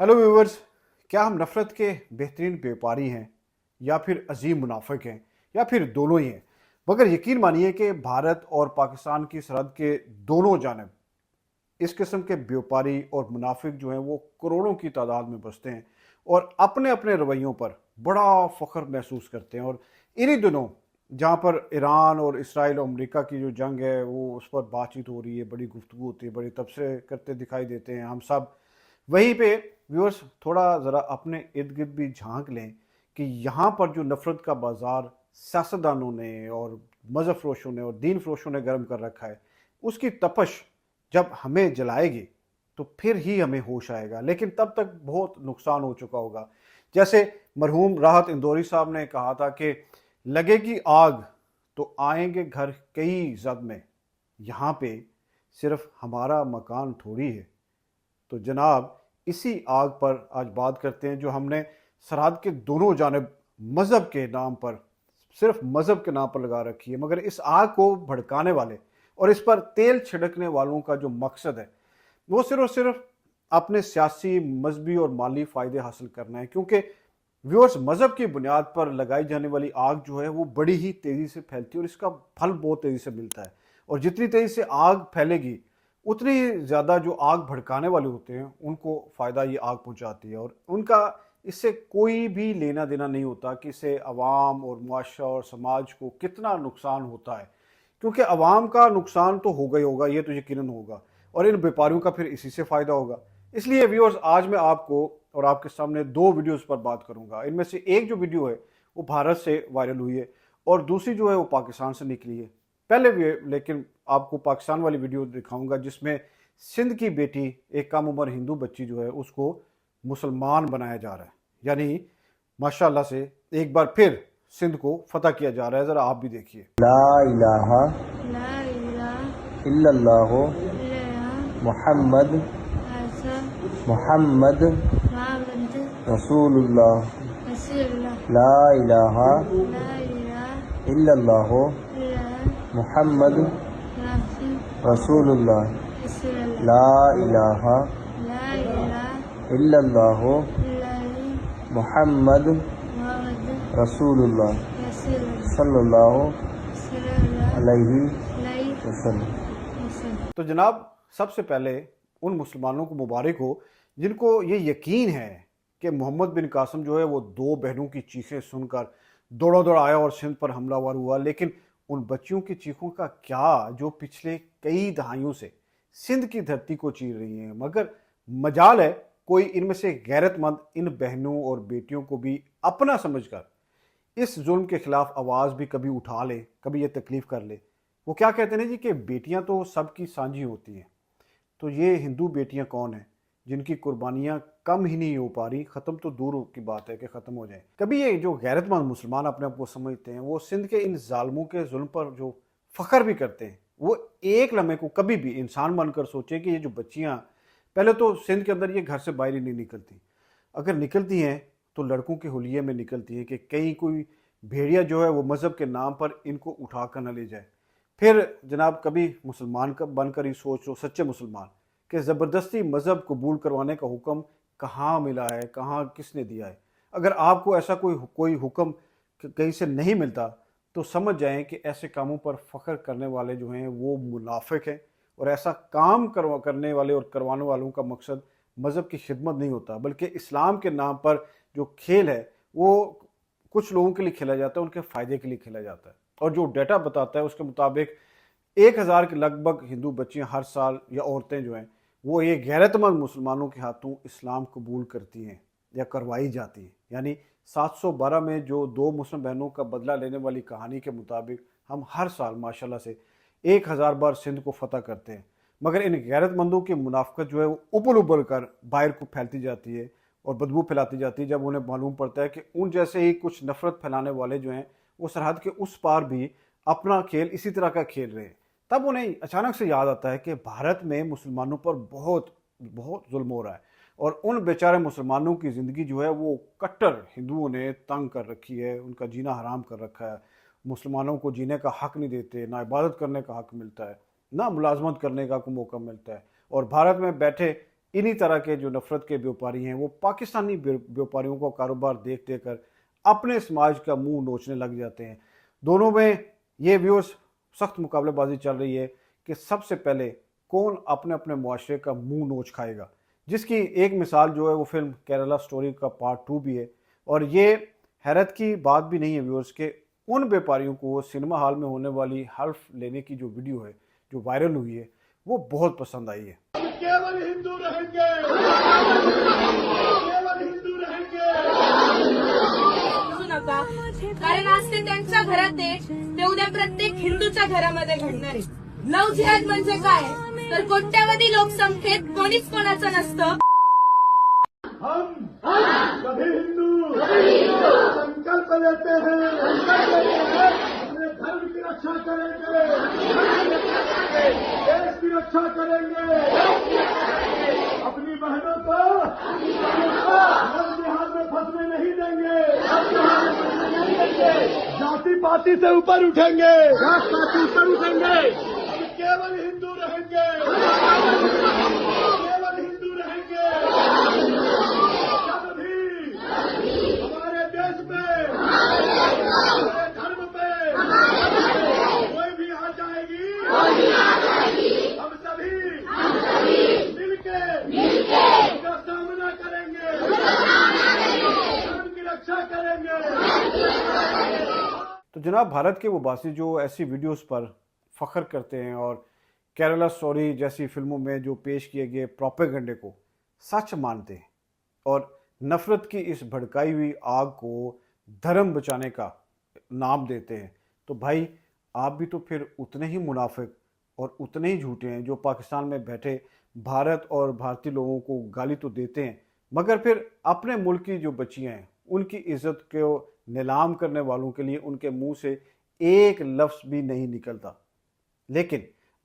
Hello viewers. क्या हम नफ़रत के बेहतरीन व्यापारी हैं या फिर अजीम मुनाफिक हैं या फिर दोनों ही हैं? मगर यकीन मानिए कि भारत और पाकिस्तान की सरहद के दोनों जानब इस किस्म के व्यापारी और मुनाफिक जो हैं वो करोड़ों की तादाद में बसते हैं और अपने अपने रवैयों पर बड़ा फ़ख्र महसूस करते हैं। और इन्हीं दिनों जहाँ पर ईरान और इसराइल और अमेरिका की जो जंग है वो उस पर बातचीत हो रही है, बड़ी गुफ्तगू होती है, बड़ी तबसरे करते दिखाई देते हैं हम सब। वहीं पे व्यूअर्स थोड़ा ज़रा अपने इर्द गिर्द भी झांक लें कि यहाँ पर जो नफ़रत का बाज़ार सियासतदानों ने और मज़हब फरोशों ने और दीन फरोशों ने गर्म कर रखा है, उसकी तपश जब हमें जलाएगी तो फिर ही हमें होश आएगा, लेकिन तब तक बहुत नुकसान हो चुका होगा। जैसे मरहूम राहत इंदौरी साहब ने कहा था कि लगेगी आग तो आएंगे घर कई जद में, यहाँ पे सिर्फ हमारा मकान थोड़ी है। तो जनाब इसी आग पर आज बात करते हैं जो हमने सरहद के दोनों जानब मज़हब के नाम पर, सिर्फ मज़हब के नाम पर लगा रखी है। मगर इस आग को भड़काने वाले और इस पर तेल छिड़कने वालों का जो मकसद है वो सिर्फ और सिर्फ अपने सियासी, मजहबी और माली फ़ायदे हासिल करना है। क्योंकि व्यूअर्स मज़हब की बुनियाद पर लगाई जाने वाली आग जो है वो बड़ी ही तेज़ी से फैलती है और इसका फल बहुत तेज़ी से मिलता है। और जितनी तेज़ी से आग फैलेगी उतनी ज़्यादा जो आग भड़काने वाले होते हैं उनको फ़ायदा ये आग पहुंचाती है और उनका इससे कोई भी लेना देना नहीं होता कि इससे अवाम और मुआशरा और समाज को कितना नुकसान होता है। क्योंकि अवाम का नुकसान तो होगा ही होगा, ये तो यकीनन होगा, और इन व्यापारियों का फिर इसी से फ़ायदा होगा। इसलिए व्यूअर्स आज मैं आपको और आपके सामने दो वीडियोस पर बात करूंगा। इनमें से एक जो वीडियो है वो भारत से वायरल हुई है और दूसरी जो है वो पाकिस्तान से निकली है। पहले भी लेकिन आपको पाकिस्तान वाली वीडियो दिखाऊंगा जिसमें सिंध की बेटी, एक कम उम्र हिंदू बच्ची जो है उसको मुसलमान बनाया जा रहा है, यानी माशाल्लाह से एक बार फिर सिंध को फतह किया जा रहा है। ज़रा आप भी देखिए। ला इलाहा इल्लल्लाहु मुहम्मद मुहम्मद रसूलुल्लाह। ला इलाहा इल्लल्लाहु मुहम्मद रसूलुल्लाह। ला इलाहा इल्लल्लाहु मुहम्मद रसूलुल्लाह सल्लल्लाहु अलैहि वसल्लम। तो जनाब सबसे पहले उन मुसलमानों को मुबारक हो जिनको ये यकीन है कि मोहम्मद बिन कासिम जो है वो दो बहनों की चीखें सुनकर दौड़ा दौड़ आया और सिंध पर हमलावर हुआ। लेकिन उन बच्चियों की चीखों का क्या जो पिछले कई दहाइयों से सिंध की धरती को चीर रही हैं। मगर मजाल है कोई इनमें से गैरतमंद इन बहनों और बेटियों को भी अपना समझकर इस जुल्म के खिलाफ आवाज़ भी कभी उठा ले, कभी ये तकलीफ कर ले। वो क्या कहते हैं जी कि बेटियां तो सबकी साझी होती हैं, तो ये हिंदू बेटियां कौन हैं जिनकी कुर्बानियां कम ही नहीं हो पा रही, ख़त्म तो दूर की बात है कि ख़त्म हो जाए। कभी ये जो गैरतमंद मुसलमान अपने आप को समझते हैं वो सिंध के इन जालमों के जुल्म पर जो फ़ख्र भी करते हैं, वो एक लम्हे को कभी भी इंसान बनकर सोचे कि ये जो बच्चियाँ, पहले तो सिंध के अंदर ये घर से बाहर ही नहीं निकलती, अगर निकलती हैं तो लड़कों के हुलिये में निकलती हैं कि कहीं कोई भेड़िया जो है वो मज़हब के नाम पर इनको उठा कर न ले जाए। फिर जनाब कभी मुसलमान का बनकर ही सोच लो, सच्चे मुसलमान, कि ज़बरदस्ती मज़हब कबूल करवाने का हुक्म कहाँ मिला है, कहाँ किसने दिया है। अगर आपको ऐसा कोई हुक्म कहीं से नहीं मिलता तो समझ जाएं कि ऐसे कामों पर फ़ख्र करने वाले जो हैं वो मुनाफिक हैं। और ऐसा काम करने वाले और करवाने वालों का मकसद मज़हब की खिदमत नहीं होता, बल्कि इस्लाम के नाम पर जो खेल है वो कुछ लोगों के लिए खेला जाता है, उनके फ़ायदे के लिए खेला जाता है। और जो डाटा बताता है उसके मुताबिक 1000 के लगभग हिंदू बच्चियां हर साल या औरतें जो हैं वो ये गैरतमंद मुसलमानों के हाथों इस्लाम कबूल करती हैं या करवाई जाती हैं। यानी 712 में जो दो मुस्लिम बहनों का बदला लेने वाली कहानी के मुताबिक हम हर साल माशाल्लाह से 1000 बार सिंध को फतह करते हैं। मगर इन गैरतमंदों की मुनाफकत जो है वो उबल उबल कर बाहर को फैलती जाती है और बदबू फैलाती जाती है जब उन्हें मालूम पड़ता है कि उन जैसे ही कुछ नफरत फैलाने वाले जो हैं वो सरहद के उस पार भी अपना खेल इसी तरह का खेल रहे हैं। तब उन्हें अचानक से याद आता है कि भारत में मुसलमानों पर बहुत बहुत जुल्म हो रहा है और उन बेचारे मुसलमानों की ज़िंदगी जो है वो कट्टर हिंदुओं ने तंग कर रखी है, उनका जीना हराम कर रखा है। मुसलमानों को जीने का हक नहीं देते, ना इबादत करने का हक मिलता है, ना मुलाजमत करने का कोई मौका मिलता है। और भारत में बैठे انہی طرح کے جو نفرت کے بیوپاری ہیں وہ پاکستانی بیوپاریوں کو کاروبار دیکھ دیکھ کر اپنے سماج کا منہ نوچنے لگ جاتے ہیں۔ دونوں میں یہ ویورز سخت مقابلہ بازی چل رہی ہے کہ سب سے پہلے کون اپنے اپنے معاشرے کا منہ نوچ کھائے گا، جس کی ایک مثال جو ہے وہ فلم کیرلا سٹوری کا پارٹ 2 بھی ہے۔ اور یہ حیرت کی بات بھی نہیں ہے ویورز کہ ان بیوپاریوں کو سنیما ہال میں ہونے والی حلف لینے کی جو ویڈیو ہے جو وائرل ہوئی ہے وہ بہت پسند آئی ہے۔ کیول ہندو رہیں گے، کیول ہندو رہیں گے۔ समजू नका, कारण आज ते त्यांच्या घरात आहे ते उद्या प्रत्येक हिंदूच्या घरामध्ये घडणार आहे। लव्ह जिहाद म्हणजे काय तर कोट्यावधी लोकसंख्येत कोणीच कोणाचं नसतं। हम सभी हिंदू संकल्प लेते हैं अपने धर्म की रक्षा करेंगे, देश की रक्षा करेंगे, अपनी बहनों को लव जिहाद में फंसने नहीं देंगे, जाति पाति से ऊपर उठेंगे, जात पाति ऊपर उठेंगे। केवल हिंदू रहेंगे, केवल हिंदू रहेंगे। जब भी हमारे देश में, हमारे धर्म पे कोई भी आ जाएगी, हम सभी मिलके उसका सामना करेंगे, धर्म की रक्षा करेंगे। تو جناب بھارت کے وہ باسی جو ایسی ویڈیوز پر فخر کرتے ہیں اور کیرلا سٹوری جیسی فلموں میں جو پیش کیے گئے پروپیگنڈے کو سچ مانتے ہیں اور نفرت کی اس بھڑکائی ہوئی آگ کو دھرم بچانے کا نام دیتے ہیں، تو بھائی آپ بھی تو پھر اتنے ہی منافق اور اتنے ہی جھوٹے ہیں جو پاکستان میں بیٹھے بھارت اور بھارتی لوگوں کو گالی تو دیتے ہیں مگر پھر اپنے ملک کی جو بچیاں ہیں ان کی عزت کو نیلام کرنے والوں کے لیے ان کے منہ سے ایک لفظ بھی نہیں نکلتا۔ لیکن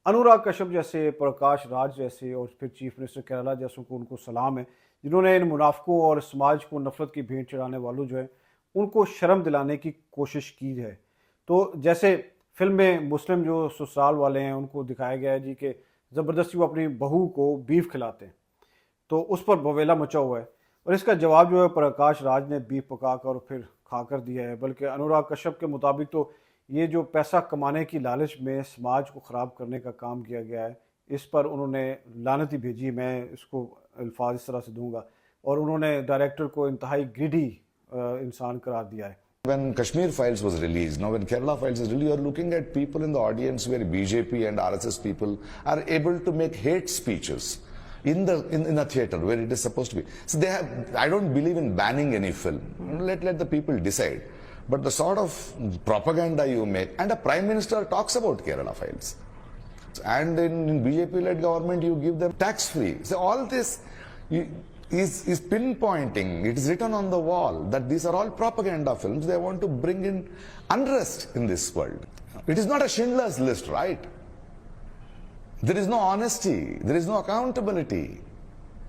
انوراگ کشیپ جیسے، پرکاش راج جیسے اور پھر چیف منسٹر کیرلا جیسوں کو ان کو سلام ہے جنہوں نے ان منافقوں اور سماج کو نفرت کی بھینٹ چڑھانے والوں جو ہیں ان کو شرم دلانے کی کوشش کی ہے۔ تو جیسے فلم میں مسلم جو سسرال والے ہیں ان کو دکھایا گیا ہے جی کہ زبردستی وہ اپنی بہو کو بیف کھلاتے ہیں، تو اس پر بویلا مچا ہوا ہے اور اس کا جواب جو ہے پرکاش راج نے بیف پکا کر اور پھر کھا کر دیا ہے۔ بلکہ انوراگ کشیپ کے مطابق تو یہ جو پیسہ کمانے کی لالچ میں سماج کو خراب کرنے کا کام کیا گیا ہے اس پر انہوں نے لعنت ہی بھیجی، میں اس کو الفاظ اس طرح سے دوں گا، اور انہوں نے ڈائریکٹر کو انتہائی گریڈی انسان قرار دیا ہے۔ When Kashmir Files was released, now when Kerala Files is released, you are looking at people in the audience where BJP and RSS people are able to make hate speeches in a theater where it is supposed to be. So they have, I don't believe in banning any film. Let the people decide. But the sort of propaganda you make, and the Prime Minister talks about Kerala Files. And in BJP-led government, you give them tax-free. So all this is pinpointing, it is written on the wall that these are all propaganda films. They want to bring in unrest in this world. It is not a Schindler's List, right? There is no honesty, there is no accountability.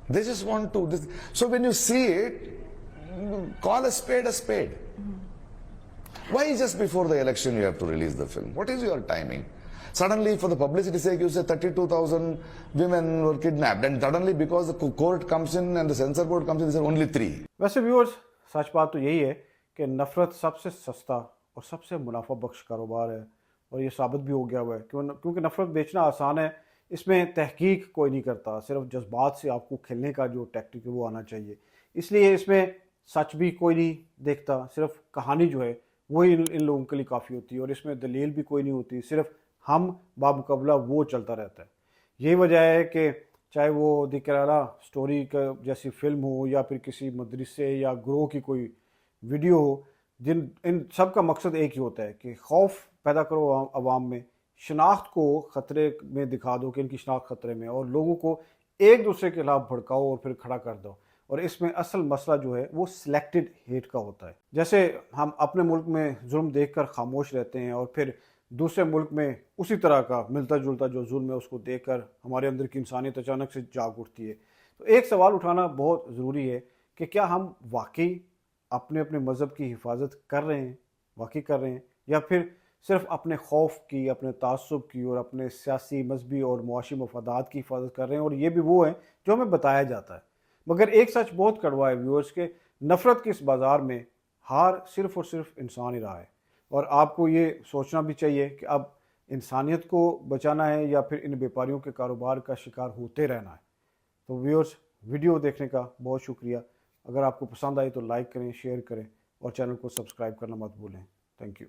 They just want to. So when you see it, call a spade a spade. Why just before the election you have to release the film? What is your timing? Suddenly, for the publicity sake, you say 32,000 women were kidnapped, and suddenly because the court comes in and the censor board comes in, they say only 3. ویسے viewers سچ بات تو یہی ہے کہ نفرت سب سے سستا اور سب سے منافع بخش کاروبار ہے، اور یہ ثابت بھی ہو گیا ہوا ہے کیونکہ نفرت بیچنا آسان ہے، اس میں تحقیق کوئی نہیں کرتا، صرف جذبات سے آپ کو کھیلنے کا جو ٹیکٹک ہے وہ آنا چاہیے، اس لیے اس میں سچ بھی کوئی نہیں دیکھتا، صرف کہانی جو ہے وہی ان لوگوں کے لیے کافی ہوتی ہے، اور اس میں دلیل بھی کوئی نہیں ہوتی، صرف ہم بامقابلہ وہ چلتا رہتا ہے۔ یہی وجہ ہے کہ چاہے وہ دی کیرلا سٹوری کا جیسی فلم ہو یا پھر کسی مدرسے یا گروہ کی کوئی ویڈیو ہو، ان سب کا مقصد ایک ہی ہوتا ہے کہ خوف پیدا کرو عوام میں، شناخت کو خطرے میں دکھا دو کہ ان کی شناخت خطرے میں، اور لوگوں کو ایک دوسرے کے خلاف بھڑکاؤ اور پھر کھڑا کر دو، اور اس میں اصل مسئلہ جو ہے وہ سلیکٹڈ ہیٹ کا ہوتا ہے۔ جیسے ہم اپنے ملک میں ظلم دیکھ کر خاموش رہتے ہیں اور پھر دوسرے ملک میں اسی طرح کا ملتا جلتا جو ظلم ہے اس کو دیکھ کر ہمارے اندر کی انسانیت اچانک سے جاگ اٹھتی ہے۔ تو ایک سوال اٹھانا بہت ضروری ہے کہ کیا ہم واقعی اپنے مذہب کی حفاظت کر رہے ہیں، واقعی کر رہے ہیں، یا پھر صرف اپنے خوف کی، اپنے تعصب کی اور اپنے سیاسی، مذہبی اور معاشی مفادات کی حفاظت کر رہے ہیں، اور یہ بھی وہ ہیں جو ہمیں بتایا جاتا ہے۔ مگر ایک سچ بہت کڑوا ہے ویورز، کہ نفرت کے اس بازار میں ہار صرف اور صرف انسان ہی رہا ہے، اور آپ کو یہ سوچنا بھی چاہیے کہ اب انسانیت کو بچانا ہے یا پھر ان بیپاریوں کے کاروبار کا شکار ہوتے رہنا ہے۔ تو ویورز، ویڈیو دیکھنے کا بہت شکریہ۔ اگر آپ کو پسند آئی تو لائک کریں، شیئر کریں اور چینل کو سبسکرائب کرنا مت بھولیں۔ Thank you.